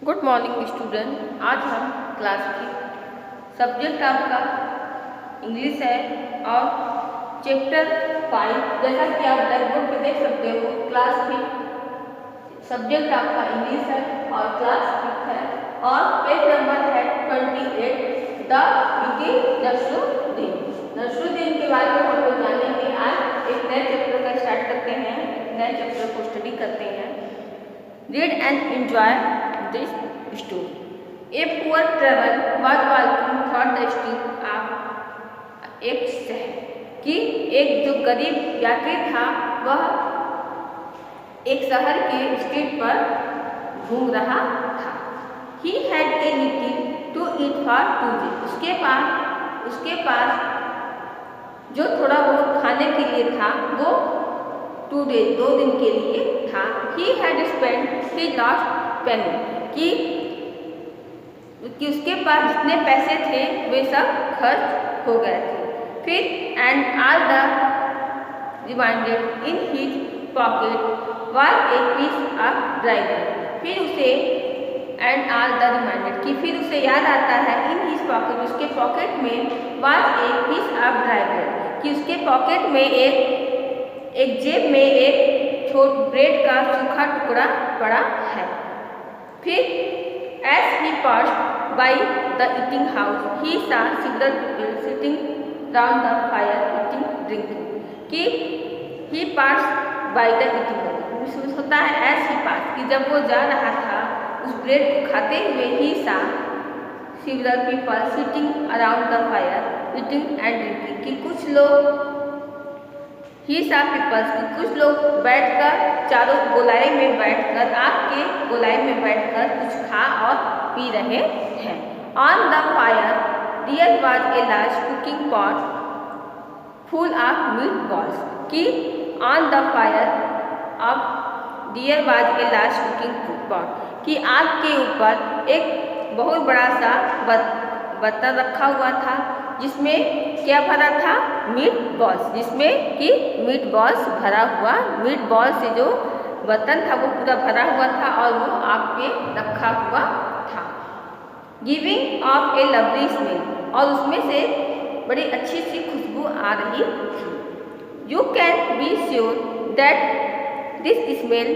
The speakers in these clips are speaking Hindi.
Good morning student. आज हम क्लास की सब्जेक्ट आपका इंग्लिश है और चैप्टर 5 जैसा कि आप ब्लैक बोर्ड पे देख सकते हो क्लास की सब्जेक्ट आपका इंग्लिश है और क्लास 5 है और पेज नंबर है 28 द नसरुद्दीन के बारे में हम लोग जानेंगे। आज एक नए चैप्टर का स्टार्ट करते हैं, नए चैप्टर को स्टडी करते हैं। Read and enjoy this story. A poor travel was walking through the street of एक शहर कि एक जो गरीब यात्री था वह एक शहर के स्ट्रीट पर घूम रहा था। He had a little to eat for 2 days। उसके पास जो थोड़ा बहुत खाने के लिए था वो 2 दिन के लिए था। He had spend his last penny कि उसके पास जितने पैसे थे वे सब खर्च हो गए थे। फिर and all the reminded in his pocket was a piece of dry bread. फिर उसे एंड ऑल द रिमाइंडेड कि फिर उसे याद आता है इन हिज पॉकेट उसके पॉकेट में was a piece of dry bread कि उसके पॉकेट में एक जेब में एक छोटा ब्रेड का सूखा टुकड़ा पड़ा है। फिर as he passed by the eating house, he saw several people sitting round the fire eating, drinking. कि he passed by the eating house होता है as he passed कि जब वो जा रहा था उस ब्रेड को खाते हुए he saw several people sitting around the fire eating and drinking कि कुछ लोग ही सा पीपल्स की कुछ लोग बैठकर चारों गोलाई में बैठकर आग के गोलाई में बैठकर कुछ खा और पी रहे हैं। On the fire there was a large cooking pot full of meat balls कि on the fire of there was a large cooking pot कि आग के ऊपर एक बहुत बड़ा सा बर्तन रखा हुआ था जिसमें क्या भरा था मीट बॉल्स, जिसमें कि मीट बॉल्स भरा हुआ मीट बॉल से जो बर्तन था वो पूरा भरा हुआ था और वो आग पे रखा हुआ था। Giving of A lovely smell और उसमें से बड़ी अच्छी सी खुशबू आ रही थी। You can be sure that this smell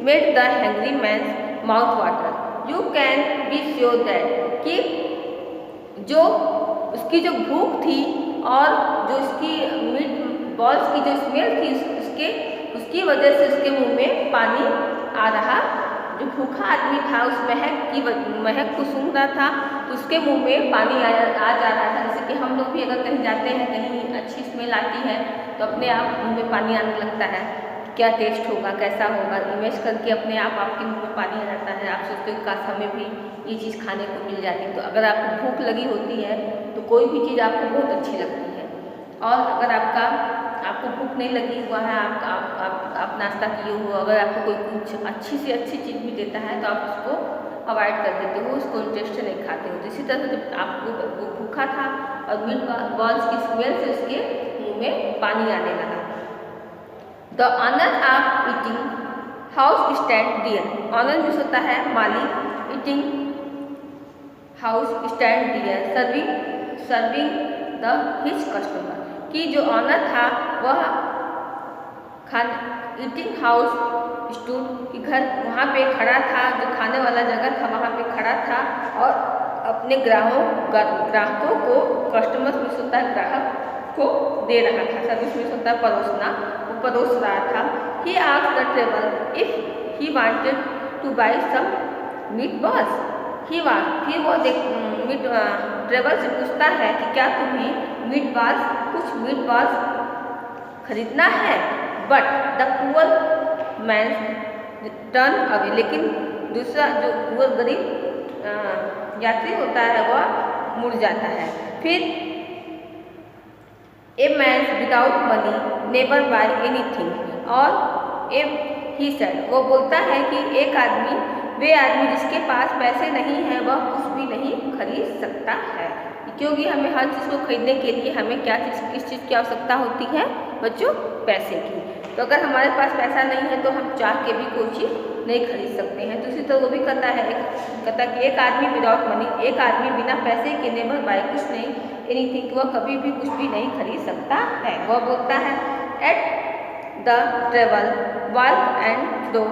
made the hungry man's mouth water. You can be sure that कि जो उसकी जो भूख थी और जो उसकी मीट बॉल्स की जो स्मेल थी उसकी वजह से उसके मुंह में पानी आ रहा। जो भूखा आदमी था उस महक को सूंघ रहा था तो उसके मुंह में पानी आ जा रहा था। जैसे कि हम लोग भी अगर कहीं जाते हैं, कहीं अच्छी स्मेल आती है तो अपने आप मुंह में पानी आने लगता है। क्या टेस्ट होगा, कैसा होगा, इमेज करके अपने आप आपके मुंह में पानी आ जाता है। आप सोचते हो काश हमें भी ये चीज़ खाने को मिल जाती। तो अगर आपको भूख लगी होती है तो कोई भी चीज़ आपको बहुत अच्छी लगती है और अगर आपको भूख नहीं लगी हुआ है, आप नाश्ता किए हो, अगर आपको कोई कुछ अच्छी से अच्छी चीज़ भी देता है तो आप उसको अवॉइड कर देते हो, उसको इंटरेस्ट से नहीं खाते हो। तो इसी तरह जब आपको वो भूखा था और मीट बॉल्स की स्मेल से उसके मुँह में पानी आने लगा। The owner of eating house stand dear. Owner means होता है मालिक, eating house stand dear serving the his customer कि जो ऑनर था वह ईटिंग हाउस स्टूड कि घर वहाँ पे खड़ा था, जो खाने वाला जगह था वहाँ पे खड़ा था और अपने ग्राहकों को कस्टमर्स मीन्स होता है ग्राहक को दे रहा था। सर्विस मीन्स होता है परोसना, वो परोस रहा था। He asked the table if he wanted to buy some meat balls. फिर वो ट्रेवल से पूछता है कि क्या तुम्हें कुछ मीट बॉल्स खरीदना है। But the poor man turn away लेकिन दूसरा जो पुअर गरीब यात्री होता है वह मुड़ जाता है। फिर a man without money never buy anything और ही सेड वो बोलता है कि वे आदमी जिसके पास पैसे नहीं हैं वह कुछ भी नहीं खरीद सकता है। क्योंकि हमें हर चीज़ को खरीदने के लिए हमें किस चीज़ की आवश्यकता होती है बच्चों, पैसे की। तो अगर हमारे पास पैसा नहीं है तो हम चाह के भी कोई चीज़ नहीं खरीद सकते हैं। तो इसी तरह वो भी कहता है कि एक आदमी विदाउट मनी, एक आदमी बिना पैसे के नेवर बाय कुछ नहीं एनीथिंग, वह कभी भी कुछ भी नहीं खरीद सकता है। वह बोलता है at the travel work and flow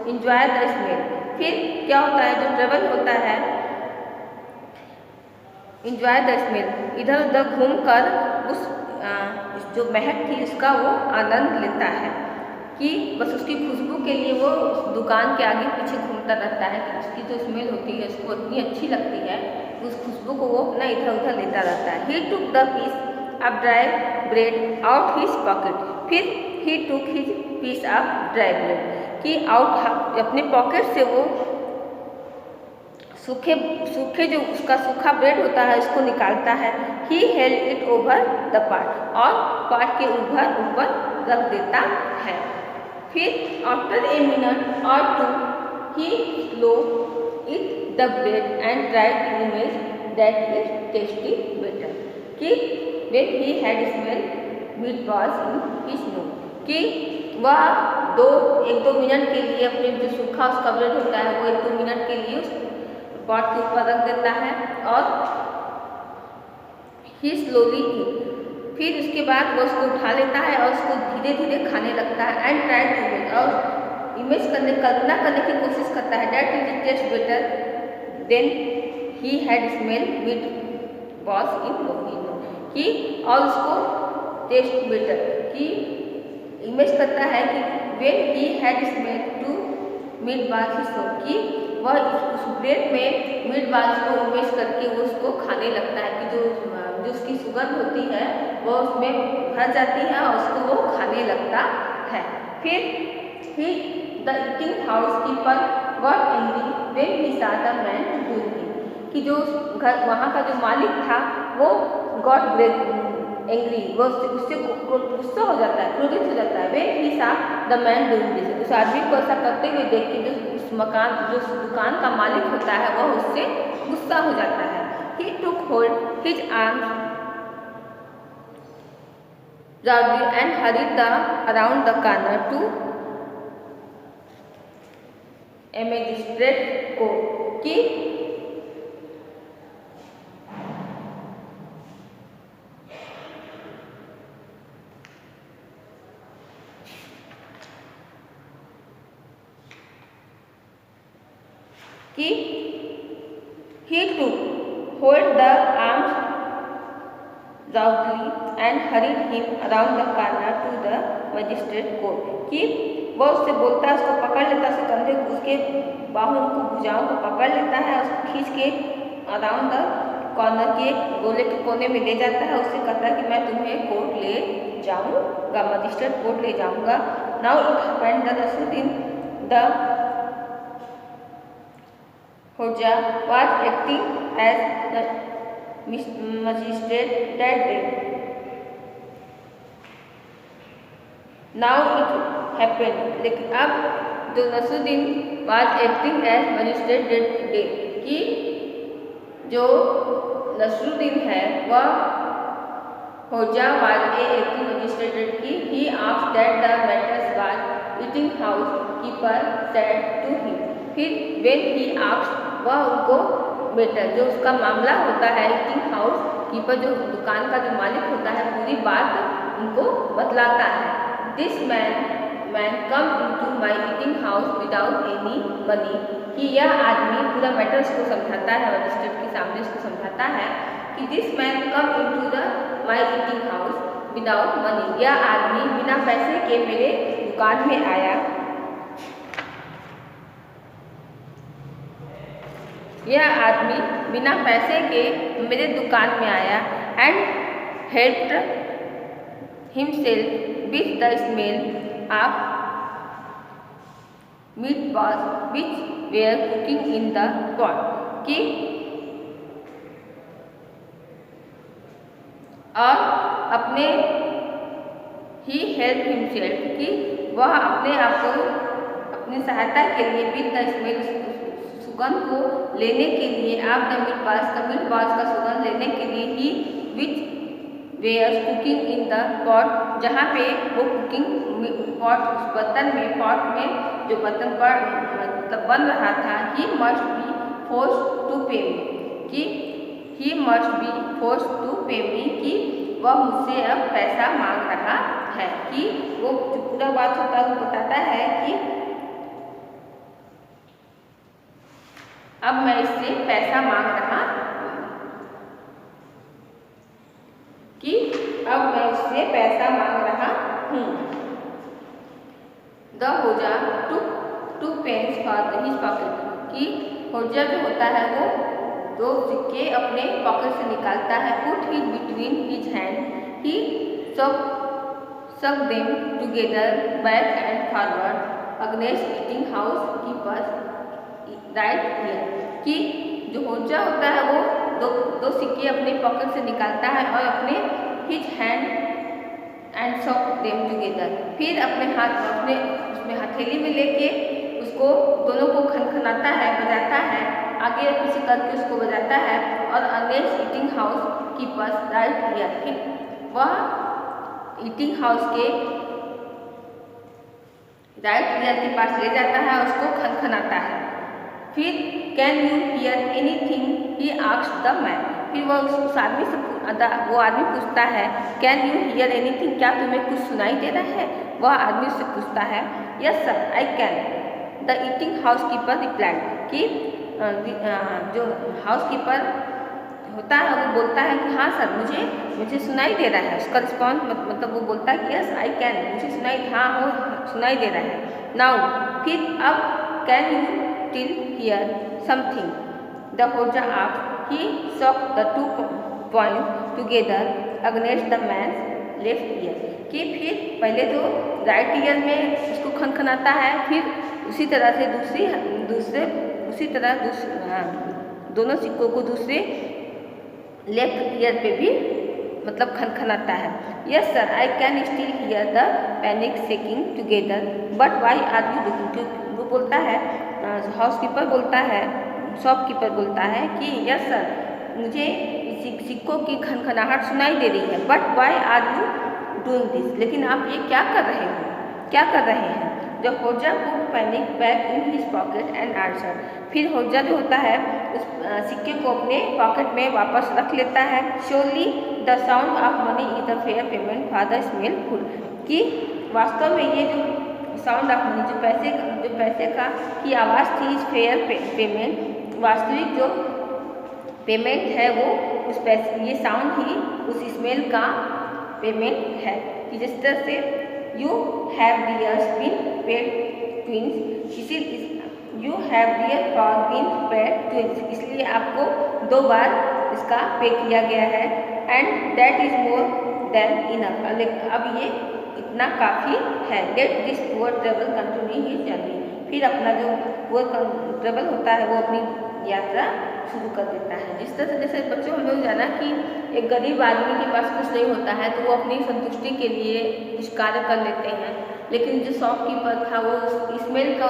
enjoy the smell. फिर क्या होता है, जो ट्रेवल होता है इंजॉय द स्मेल, इधर उधर घूम कर उस जो महक थी उसका वो आनंद लेता है कि बस उसकी खुशबू के लिए वो उस दुकान के आगे पीछे घूमता रहता है कि उसकी जो स्मेल होती है उसको इतनी अच्छी लगती है, उस खुशबू को वो अपना इधर उधर लेता रहता है। He took the piece of dry bread out his pocket, फिर he took his piece of dry bread कि आउट अपने पॉकेट से वो सूखे जो उसका सूखा ब्रेड होता है उसको निकालता है। He held it over the part, और पार्ट के ऊपर रख देता है। फिर after a minute or two he slow it the bread and try to image that is tasty better कि when he had smell meatballs in his nose, कि वह एक दो मिनट के लिए अपने जो सूखा उसका ब्रेड होता है वो 1-2 मिनट के लिए उस पॉट के ऊपर रख देता है और ही स्लोली ईट, फिर उसके बाद वो उसको उठा लेता है और उसको धीरे धीरे खाने लगता है। एंड ट्राई टू इमेज, और इमेज कल्पना करने की कोशिश करता है that is taste better than he had smell meat balls in लोहिनो, कि और उसको टेस्ट बेटर कि इमेज करता है कि when he had smell to meat balls he, कि वह उस ब्रेड में मीट बॉल्स को इमेज करके वो उसको खाने लगता है कि जो उसकी सुगंध होती है वो उसमें भर जाती है और उसको वो खाने लगता है। फिर he the eating house keeper got angry when he saw the man doing it, कि जो घर वहाँ का जो मालिक था वो गॉट एंग्री, वो उससे गुस्सा हो जाता है, क्रोधित हो जाता है। When he saw the man doing this, उस आदमी को ऐसा करते हुए देख के जो दुकान का मालिक होता है वह उससे गुस्सा हो जाता है। He took hold his arms roundly and hurried around the corner to a magistrate को, कि he took hold the arms roundly and hurried him around the corner to the magistrate court, कि वह उससे बोलता है, उसको पकड़ लेता है, उसके कंधे उसके बाहों को भुजाओं को पकड़ लेता है, उसको खींच के अराउंड द कॉर्नर के गोले के कोने में ले जाता है। उससे कहता है कि मैं तुम्हें कोर्ट ले जाऊँगा, मजिस्ट्रेट कोर्ट ले जाऊँगा। Now it happened that Nasruddin the Hoja was acting as the magistrate that day. Now it happened, लेकिन अब जो Nasruddin was acting as magistrate that day, कि जो नसरुद्दीन है वह होजा was a acting magistrate, की he asked that the matters was eating house keeper said to him, फिर when he asked, वह उनको बेटर जो उसका मामला होता है ईटिंग हाउस कीपर जो दुकान का जो मालिक होता है पूरी बात उनको बतलाता है। This man come into my eating house without any money, कि यह आदमी पूरा मैटर उसको समझाता है, मजिस्ट्रेट के सामने उसको समझाता है कि this man come into the my eating house without money, यह आदमी बिना पैसे के मेरे दुकान में आया, यह आदमी बिना पैसे के मेरे दुकान में आया and helped himself with the smell of meat balls which were cooking in the pot, कि और अपने ही हेल्प हिमसेल्फ, कि वह अपने आप को अपनी सहायता के लिए विथ द स्मेल सुगंध को लेने के लिए, आप द मीट बॉल्स का सुगंध लेने के लिए he which were cooking in the pot, जहाँ पे वो कुकिंग पॉट, उस बर्तन में, पॉट में जो बर्तन पर मतलब बन रहा था, he must be force to pay me, कि he must be force to pay me, कि वह मुझसे अब पैसा मांग रहा है, कि वो जो पूरा बात होता है वो बताता है कि अब मैं इससे पैसा मांग रहा कि अब मैं उससे पैसा मांग रहा हूँ। The Hoja two pence for his pocket, कि होजा जो होता है वो 2 सिक्के अपने पॉकेट से निकालता है। Put his between his hand, he sub them together back and forward against eating house keepers right here, कि जो होजा होता है वो दो सिक्के अपने पॉकेट से निकालता है और अपने his hand and sock them together, फिर अपने उसमें हथेली में लेके उसको दोनों को खनखनाता है, बजाता है, आगे और पीछे करके उसको बजाता है, और against eating house keepers right here, फिर वह ईटिंग हाउस के राइट हियर के पास ले जाता है, उसको खनखनाता है। फिर can you hear anything, he asked the man, फिर वह उस आदमी से वो आदमी पूछता है कैन यू हियर एनीथिंग, क्या तुम्हें कुछ सुनाई दे रहा है? वह आदमी उससे पूछता है yes sir I can, the eating house keeper replied, कि जो हाउस कीपर होता है वो बोलता है कि हाँ सर मुझे सुनाई दे रहा है। उसका रिस्पॉन्स मतलब वो बोलता है कि यस आई कैन, मुझे सुनाई दे रहा है। नाउ फिर अब can you till hear something, the Hodja asked, he shook the 2 points together against the man's left ear, कि फिर पहले तो राइट ईयर में उसको खनखनाता है, फिर उसी तरह से दोनों सिक्कों को दूसरे लेफ्ट ईयर पे भी मतलब खनखनाता है। Yes sir I can still hear the panic shaking together but why are you looking, वो बोलता है हाउसकीपर बोलता है, शॉपकीपर बोलता है कि यस सर मुझे सिक्कों की खनखनाहट सुनाई दे रही है, but why are you doing this, लेकिन आप ये क्या कर रहे हैं? The Hoja put panic back in his pocket and answer, फिर होजा जो होता है उस सिक्के को अपने पॉकेट में वापस रख लेता है। Surely the sound of money is the fair payment for the smell food, कि वास्तव में ये जो साउंड ऑफ मनी जो पैसे का की आवाज़ थी, इस फेयर पेमेंट, वास्तविक जो पेमेंट है वो उस पैसे, ये साउंड ही उस स्मेल का पेमेंट है, कि जिस तरह से you have dears been paid twins, you have dear for been paid twins, इसलिए आपको 2 बार इसका पे किया गया है। And that is more than enough, अब ये इतना काफ़ी है। Let this poor travel continue his journey, फिर अपना जो पुअर ट्रेवल होता है वो अपनी यात्रा शुरू कर देता है। जिस तरह से जैसे बच्चों हम लोग जाना कि एक गरीब आदमी के पास कुछ नहीं होता है तो वो अपनी संतुष्टि के लिए कुछ कार्य कर लेते हैं, लेकिन जो शॉपकीपर था वो स्मेल का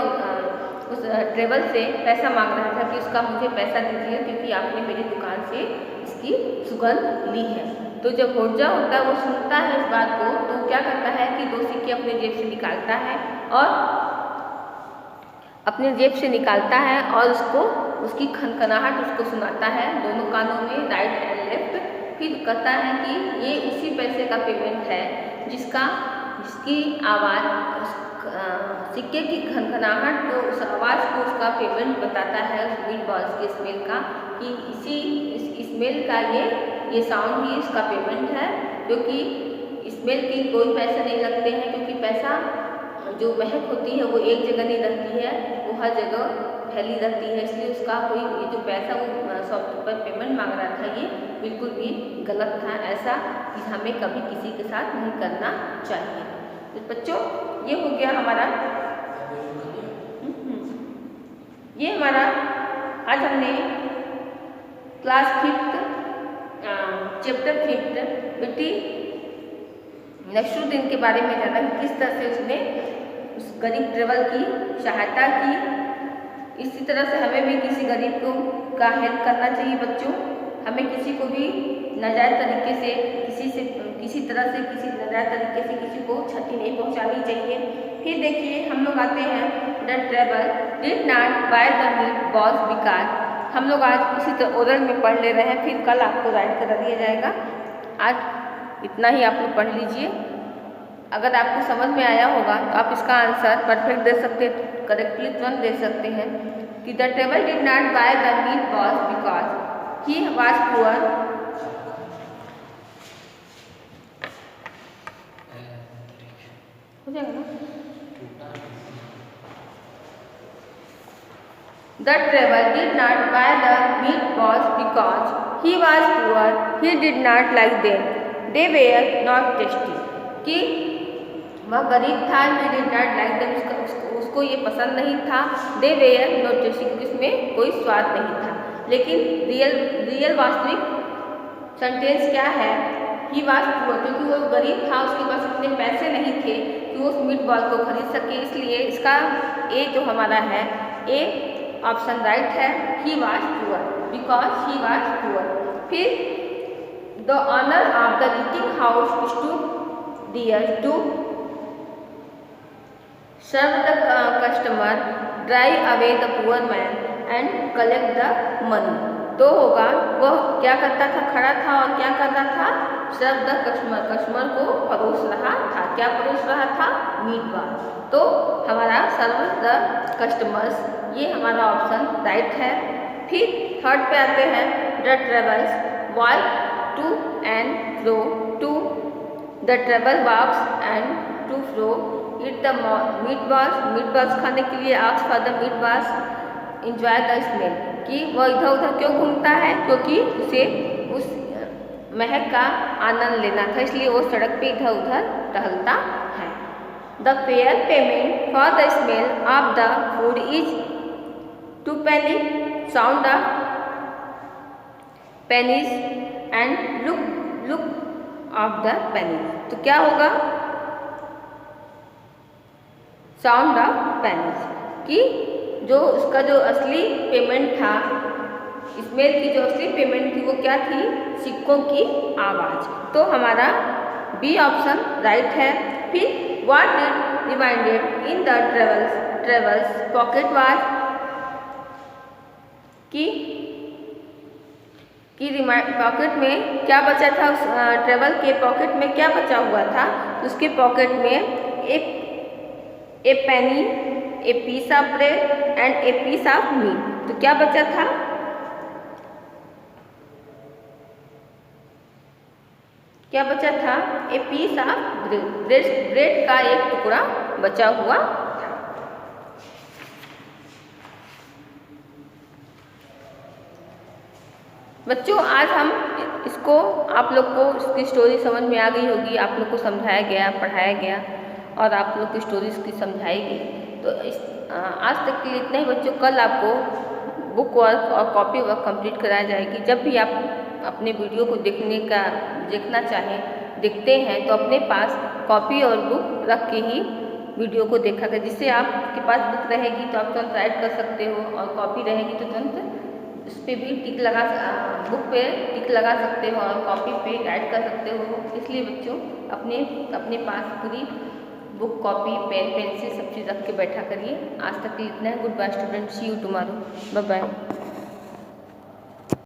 उस ट्रेवल से पैसा मांग रहा था कि उसका मुझे पैसा दीजिए क्योंकि आपने मेरी दुकान से इसकी सुगंध ली है। तो जब होजा होता है वो सुनता है इस बात को, तो क्या करता है कि 2 सिक्के अपने जेब से निकालता है और उसको उसकी खनखनाहट उसको सुनाता है दोनों कानों में, राइट एंड लेफ्ट। फिर कहता है कि ये उसी पैसे का पेमेंट है जिसकी आवाज़ सिक्के की खनखनाहट को, उस आवाज़ को उसका पेमेंट बताता है, उस बीट बॉल्स के स्मेल का, कि इस स्मेल का ये साउंड ही इसका पेमेंट है, क्योंकि स्मेल की कोई पैसे नहीं लगते हैं, क्योंकि पैसा जो महक होती है वो एक जगह नहीं रहती है, वो हर जगह फैली रहती है, इसलिए उसका कोई ये जो पैसा वो शॉपकीपर पेमेंट मांग रहा था ये बिल्कुल भी गलत था। ऐसा हमें कभी किसी के साथ नहीं करना चाहिए। तो बच्चों ये हो गया हमारा आज हमने क्लास 5th चैप्टर 5th बेटी नसरुद्दीन के बारे में जाना कि किस तरह से उसने उस गरीब ट्रेवल की सहायता की। इसी तरह से हमें भी किसी गरीब का हेल्प करना चाहिए बच्चों। हमें किसी को भी नाजायज़ तरीके से किसी तरह से किसी नाजायज़ तरीके से किसी को क्षति नहीं पहुंचानी चाहिए। फिर देखिए हम लोग आते हैं the travel did not buy the meat was because. हम लोग आज इसी तरह ओरल में पढ़ ले रहे हैं, फिर कल आपको राइट करा दिया जाएगा। आज इतना ही आप लोग पढ़ लीजिए। अगर आपको समझ में आया होगा तो आप इसका आंसर परफेक्ट दे सकते, करेक्टली तुरंत दे सकते हैं कि the travel did not buy the meat was because he was poor. हो जाएगा ना? The traveler did not buy the meatballs because he was poor. He did not like them. They were not tasty. कि वह गरीब था, he did not like them. उसको ये पसंद नहीं था। They were not tasty, क्योंकि इसमें कोई स्वाद नहीं था। लेकिन रियल वास्तविक सेंटेंस क्या है? He was poor, क्योंकि वो गरीब था, उसके पास इतने पैसे नहीं थे कि वो उस मीटबॉल को खरीद सके। इसलिए इसका ए जो हमारा है, ए ऑप्शन राइट है। He was poor because he was poor. फिर the owner of the eating house stood dear to serve the customer, drive away the poor man and collect the money. तो होगा वह क्या करता था? खड़ा था और क्या कर रहा था? सर्व द कस्टमर, कस्टमर को परोस रहा था। क्या परोस रहा था? मीटबॉल। तो हमारा सर्व द कस्टमर्स, ये हमारा ऑप्शन राइट है। फिर थर्ड पे आते हैं the travels walk to and fro to the travel walks and to fro it the meatballs खाने के लिए ask for the meatballs enjoy the smell. कि वह इधर उधर क्यों घूमता है? क्योंकि उसे उस महक का आनंद लेना था, इसलिए वो सड़क पे इधर उधर टहलता है। The fair payment for the smell of the food is 2 penny, sound of pennies and look of the pennies। तो क्या होगा? Sound of pennies. कि जो उसका जो असली पेमेंट था, स्मेल की जो असली पेमेंट थी, वो क्या थी? सिक्कों की आवाज़। तो हमारा बी ऑप्शन राइट है। फिर what did reminded in the travels pocket watch. कि पॉकेट में क्या बचा था? उस ट्रेवल के पॉकेट में क्या बचा हुआ था? उसके पॉकेट में a penny, a piece of bread and a piece of meat. तो क्या बचा था? क्या बचा था? ए पीस ऑफ ब्रेड का एक टुकड़ा बचा हुआ था। बच्चों आज हम इसको, आप लोग को इसकी स्टोरी समझ में आ गई होगी, आप लोग को समझाया गया, पढ़ाया गया और आप लोग की स्टोरी इसकी समझाई गई। तो आज तक के लिए इतना ही बच्चों। कल आपको बुक वर्क और कॉपी वर्क कंप्लीट कराया जाएगी। जब भी आप अपने वीडियो को देखना चाहें, देखते हैं, तो अपने पास कॉपी और बुक रख के ही वीडियो को देखा करें। जिससे आपके पास बुक रहेगी तो आप तुरंत राइट कर सकते हो, और कॉपी रहेगी तो तुरंत उस पर भी टिक लगा, बुक पे टिक लगा सकते हो और कॉपी पे राइट कर सकते हो। इसलिए बच्चों अपने पास पूरी बुक, कॉपी, पेन, पेंसिल सब चीज़ रख के बैठा करिए। आज तक के लिए इतना है। Goodbye student, see you tomorrow, bye bye.